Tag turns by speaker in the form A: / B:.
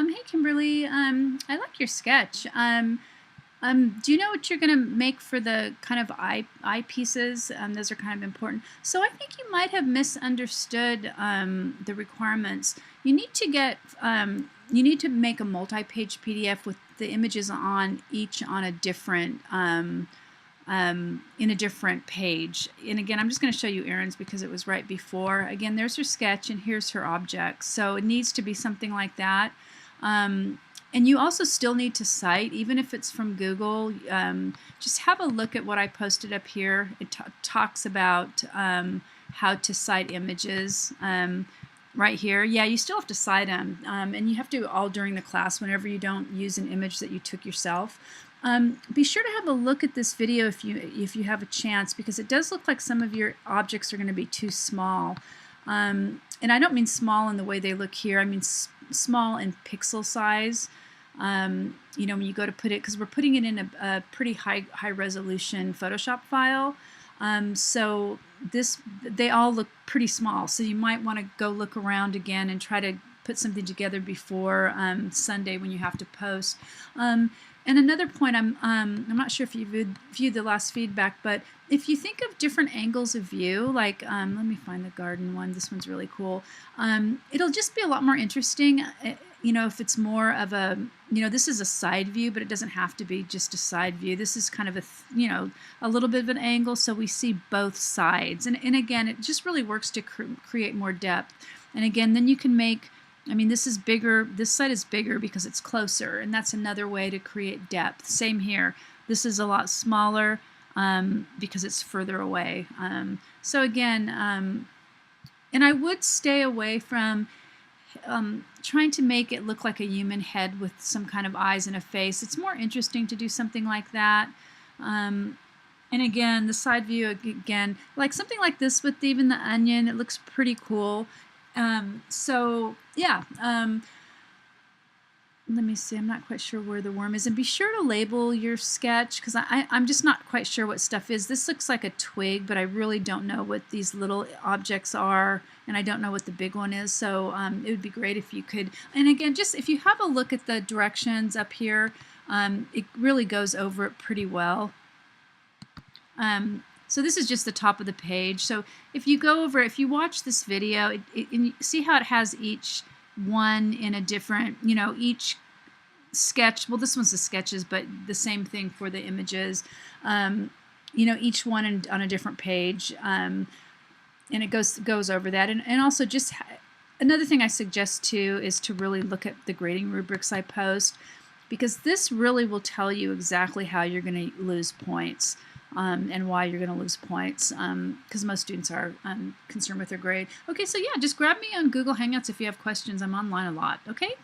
A: Hey Kimberly, I like your sketch. Do you know what you're going to make for the kind of eye pieces? Those are kind of important. So I think you might have misunderstood the requirements. You need to you need to make a multi-page PDF with the images on each on a different in a different page. And again, I'm just going to show you Erin's because it was right before. Again, there's her sketch and here's her object. So it needs to be something like that. And you also still need to cite, even if it's from Google. Just have a look at what I posted up here. It talks about how to cite images right here. Yeah, you still have to cite them, and you have to all during the class whenever you don't use an image that you took yourself. Be sure to have a look at this video if you have a chance, because it does look like some of your objects are going to be too small. And I don't mean small in the way they look here. I mean small in pixel size. You know, when you go to put it, because we're putting it in a pretty high resolution Photoshop file. So they all look pretty small. So you might want to go look around again and try to put something together before Sunday when you have to post. And another point, I'm not sure if you viewed the last feedback, but if you think of different angles of view, like let me find the garden one. This one's really cool. It'll just be a lot more interesting. You know, if it's more of a, you know, this is a side view, but it doesn't have to be just a side view. This is kind of a, you know, a little bit of an angle, so we see both sides. And again, it just really works to create more depth. And again, then you can make, I mean, this is bigger, this side is bigger because it's closer, and that's another way to create depth. Same here. This is a lot smaller because it's further away. So again, and I would stay away from trying to make it look like a human head with some kind of eyes and a face. It's more interesting to do something like that. And again, the side view, again, like something like this with even the onion, it looks pretty cool. So yeah, let me see, I'm not quite sure where the worm is. And be sure to label your sketch, because I'm just not quite sure what stuff is. This looks like a twig, but I really don't know what these little objects are, and I don't know what the big one is. So it would be great if you could, and again, just if you have a look at the directions up here, it really goes over it pretty well. So this is just the top of the page. So if you go over, if you watch this video, and you see how it has each one in a different, you know, each sketch, well, this one's the sketches, but the same thing for the images, you know, each one on a different page, and it goes over that. And also just another thing I suggest too is to really look at the grading rubrics I post, because this really will tell you exactly how you're going to lose points. And why you're going to lose points, because most students are concerned with their grade. Okay, so yeah, just grab me on Google Hangouts if you have questions. I'm online a lot. Okay.